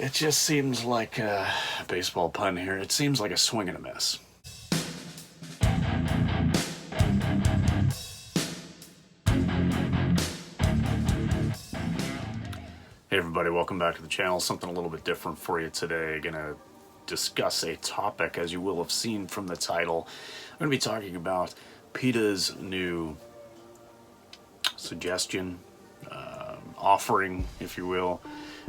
It just seems like a baseball pun here. It seems like a swing and a miss. Hey everybody, welcome back to the channel. Something a little bit different for you today. Gonna discuss a topic, as you will have seen from the title. I'm gonna be talking about PETA's new suggestion, offering, if you will,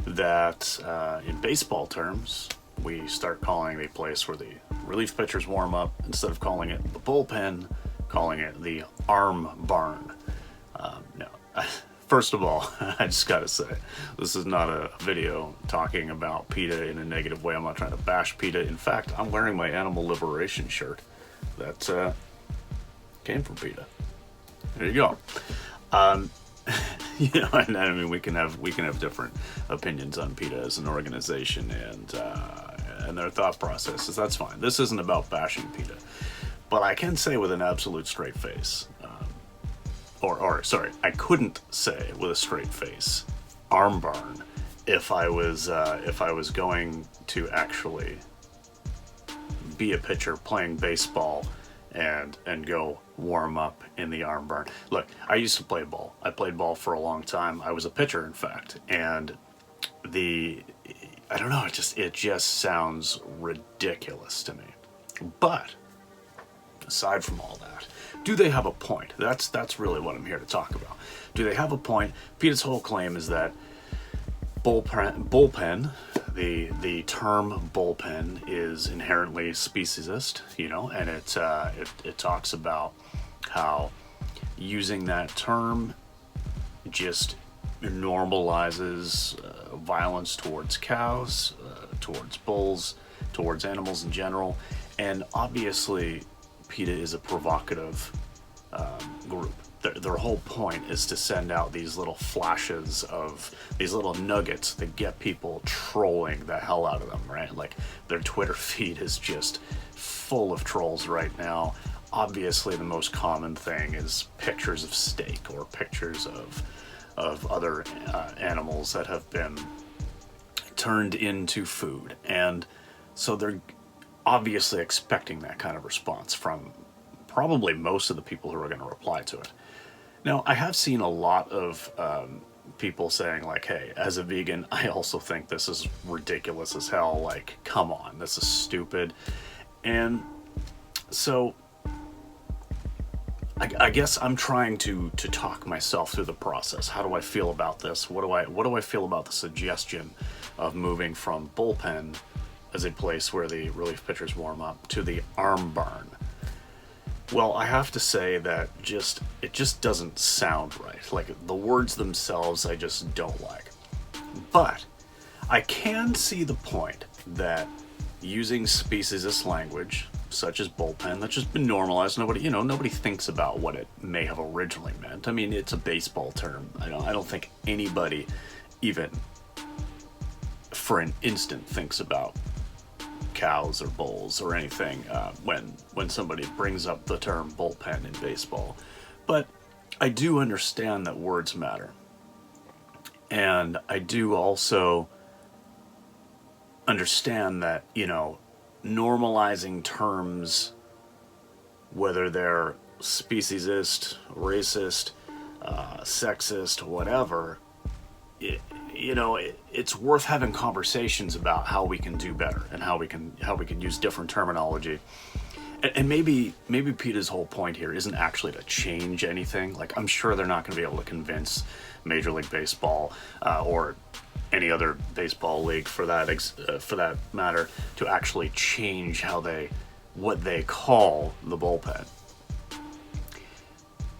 that in baseball terms, we start calling the place where the relief pitchers warm up, instead of calling it the bullpen, calling it the arm barn. Now, first of all, I just gotta say, this is not a video talking about PETA in a negative way. I'm not trying to bash PETA. In fact, I'm wearing my animal liberation shirt that came from PETA. There you go. You know, and I mean, we can have different opinions on PETA as an organization and their thought processes. That's fine. This isn't about bashing PETA, but I can say with an absolute straight face, sorry, I couldn't say with a straight face, arm barn, if I was going to actually be a pitcher playing baseball and go warm up in the arm barn. Look, I used to play ball. I played ball for a long time. I was a pitcher, in fact, and I don't know, it just sounds ridiculous to me. But aside from all that, do they have a point? That's really what I'm here to talk about. Do they have a point? PETA's whole claim is that bullpen, the term bullpen is inherently speciesist, you know, and it talks about how using that term just normalizes violence towards cows, towards bulls, towards animals in general, and obviously PETA is a provocative group. Their whole point is to send out these little flashes of these little nuggets that get people trolling the hell out of them, right? Like, their Twitter feed is just full of trolls right now. Obviously, the most common thing is pictures of steak or pictures of other animals that have been turned into food. And so they're obviously expecting that kind of response from probably most of the people who are going to reply to it. Now, I have seen a lot of people saying, like, hey, as a vegan, I also think this is ridiculous as hell. Like, come on, this is stupid. And so I guess I'm trying to talk myself through the process. How do I feel about this? What do I feel about the suggestion of moving from bullpen as a place where the relief pitchers warm up to the arm barn? Well, I have to say that it just doesn't sound right. Like, the words themselves, I just don't like. But I can see the point that using speciesist language, such as bullpen, that's just been normalized. Nobody thinks about what it may have originally meant. I mean, it's a baseball term. I don't think anybody even for an instant thinks about cows or bulls or anything when somebody brings up the term bullpen in baseball. But I do understand that words matter, and I do also understand that, you know, normalizing terms, whether they're speciesist, racist, sexist, whatever, it's worth having conversations about how we can do better and how we can use different terminology. And maybe PETA's whole point here isn't actually to change anything. Like, I'm sure they're not going to be able to convince Major League Baseball or any other baseball league for that matter to actually change what they call the bullpen.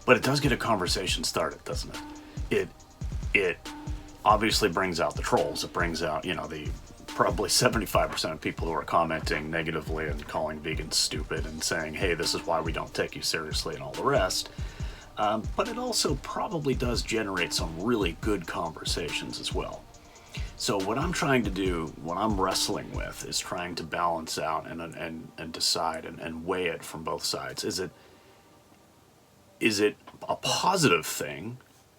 But it does get a conversation started, doesn't it? It obviously brings out the trolls. It brings out, the probably 75% of people who are commenting negatively and calling vegans stupid and saying, hey, this is why we don't take you seriously and all the rest. But it also probably does generate some really good conversations as well. So what I'm trying to do, what I'm wrestling with, is trying to balance out and decide and weigh it from both sides. Is it a positive thing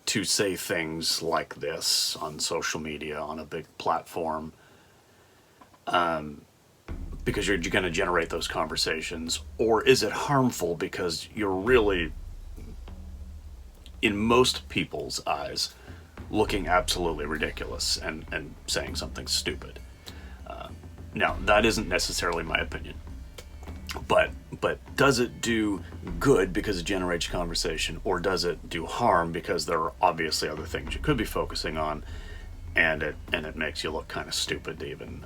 to say things like this on social media, on a big platform, because you're going to generate those conversations, or is it harmful because you're really, in most people's eyes, looking absolutely ridiculous and saying something stupid? Now, that isn't necessarily my opinion, but does it do good because it generates conversation, or does it do harm because there are obviously other things you could be focusing on, and it makes you look kind of stupid to even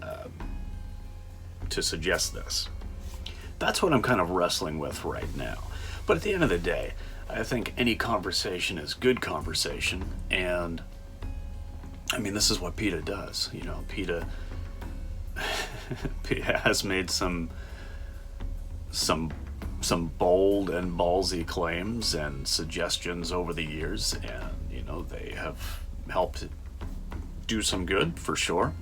to suggest this? That's what I'm kind of wrestling with right now. But at the end of the day, I think any conversation is good conversation, and I mean, this is what PETA does. You know, PETA has made some bold and ballsy claims and suggestions over the years, and you know, they have helped do some good for sure.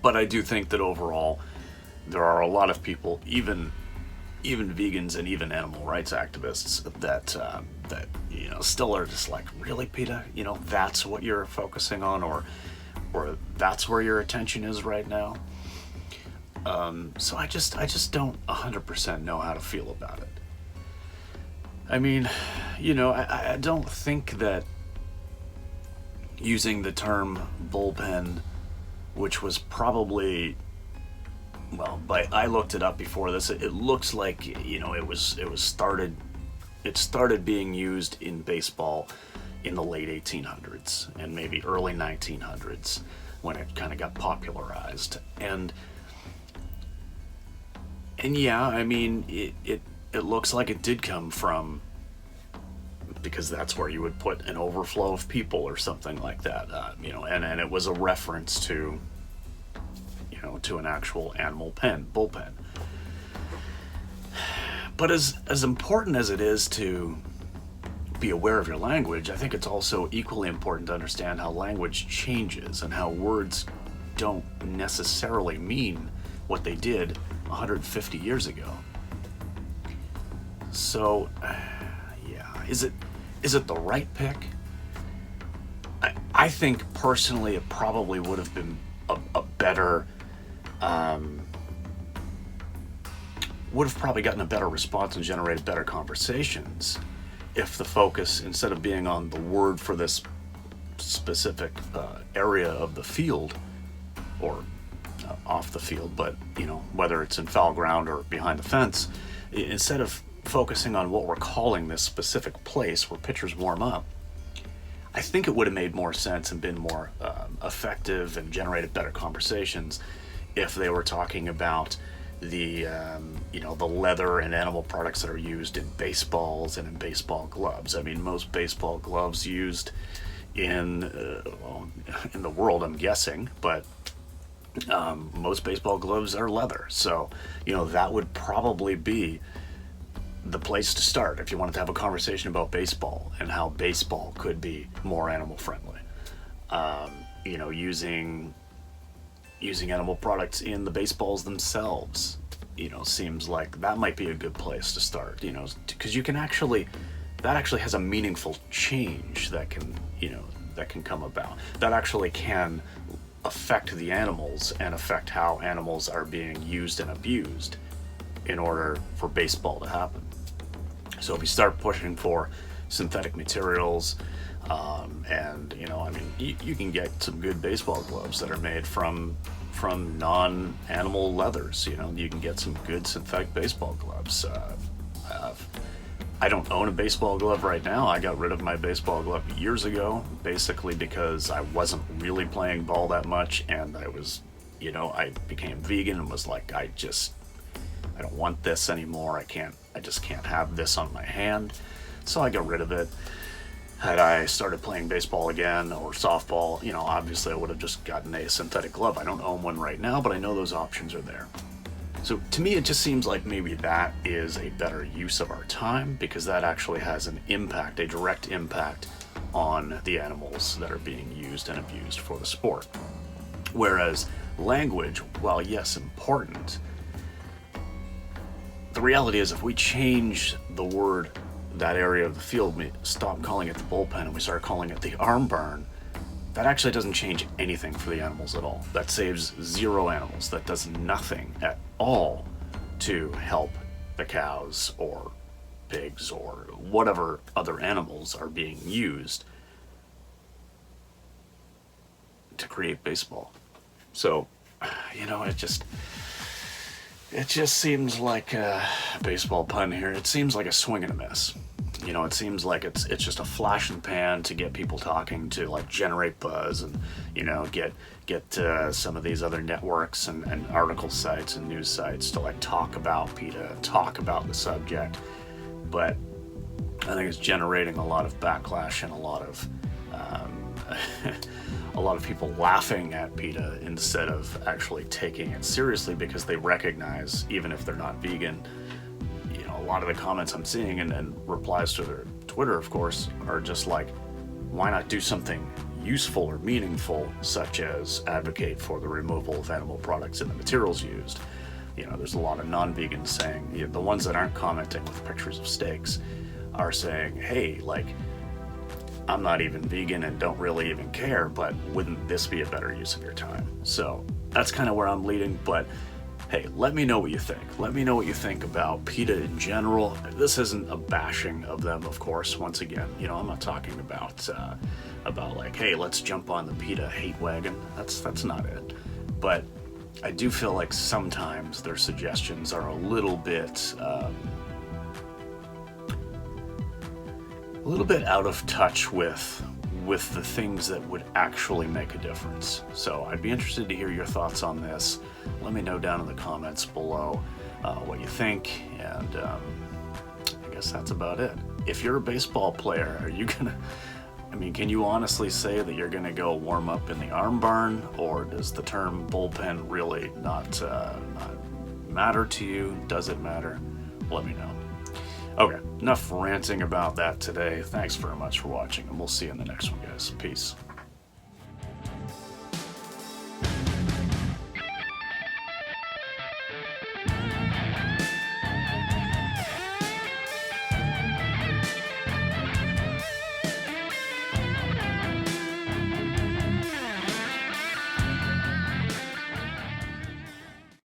But I do think that overall there are a lot of people, even vegans and even animal rights activists, that you know, still are just like, really, PETA, you know, that's what you're focusing on, or that's where your attention is right now. So I just don't 100% know how to feel about it. I mean, you know, I don't think that using the term bullpen, which was probably, well, I looked it up before this. It looks like, you know, it started being used in baseball in the late 1800s and maybe early 1900s, when it kind of got popularized. And yeah, I mean, it looks like it did come from, because that's where you would put an overflow of people or something like that, you know, and it was a reference to, you know, to an actual animal pen, bullpen. But as important as it is to be aware of your language, I think it's also equally important to understand how language changes and how words don't necessarily mean what they did 150 years ago. So, yeah, is it the right pick? I think personally it probably would have been a better, would have probably gotten a better response and generated better conversations if the focus, instead of being on the word for this specific area of the field, or off the field, but you know, whether it's in foul ground or behind the fence, instead of focusing on what we're calling this specific place where pitchers warm up, I think it would have made more sense and been more effective and generated better conversations if they were talking about the you know, the leather and animal products that are used in baseballs and in baseball gloves. I mean, most baseball gloves used in the world, I'm guessing, but most baseball gloves are leather. So, you know, that would probably be the place to start if you wanted to have a conversation about baseball and how baseball could be more animal friendly. You know, using animal products in the baseballs themselves, you know, seems like that might be a good place to start, you know, because that actually has a meaningful change that can, you know, that can come about. That actually can affect the animals and affect how animals are being used and abused in order for baseball to happen. So if you start pushing for synthetic materials, and you know, I mean, you can get some good baseball gloves that are made from non-animal leathers. You know, you can get some good synthetic baseball gloves. I don't own a baseball glove right now. I got rid of my baseball glove years ago, basically because I wasn't really playing ball that much, and I was, you know, I became vegan and was like, I don't want this anymore. I just can't have this on my hand. So I got rid of it. Had I started playing baseball again or softball, you know, obviously I would have just gotten a synthetic glove. I don't own one right now, but I know those options are there. So to me, it just seems like maybe that is a better use of our time, because that actually has an impact, a direct impact on the animals that are being used and abused for the sport. Whereas language, while yes, important, the reality is if we change the word, that area of the field, we stop calling it the bullpen and we start calling it the arm barn, that actually doesn't change anything for the animals at all. That saves 0 animals. That does nothing at all to help the cows or pigs or whatever other animals are being used to create baseball. So, you know, it just seems like a baseball pun here. It seems like a swing and a miss. You know, it seems like it's just a flash in the pan to get people talking, to like generate buzz, and you know, get some of these other networks and article sites and news sites to like talk about PETA, talk about the subject. But I think it's generating a lot of backlash and a lot of a lot of people laughing at PETA instead of actually taking it seriously, because they recognize, even if they're not vegan, you know, a lot of the comments I'm seeing and replies to their Twitter, of course, are just like, why not do something useful or meaningful, such as advocate for the removal of animal products in the materials used? You know, there's a lot of non-vegans saying, you know, the ones that aren't commenting with pictures of steaks are saying, hey, like, I'm not even vegan and don't really even care, but wouldn't this be a better use of your time? So that's kind of where I'm leading. But hey, let me know what you think. Let me know what you think about PETA in general. This isn't a bashing of them, of course. Once again, you know, I'm not talking about like, hey, let's jump on the PETA hate wagon. That's not it. But I do feel like sometimes their suggestions are a little bit out of touch with the things that would actually make a difference. So I'd be interested to hear your thoughts on this. Let me know down in the comments below what you think, and I guess that's about it. If you're a baseball player, are you gonna, I mean, can you honestly say that you're gonna go warm up in the arm barn, or does the term bullpen really not matter to you? Does it matter? Let me know. Okay, enough ranting about that today. Thanks very much for watching, and we'll see you in the next one, guys. Peace.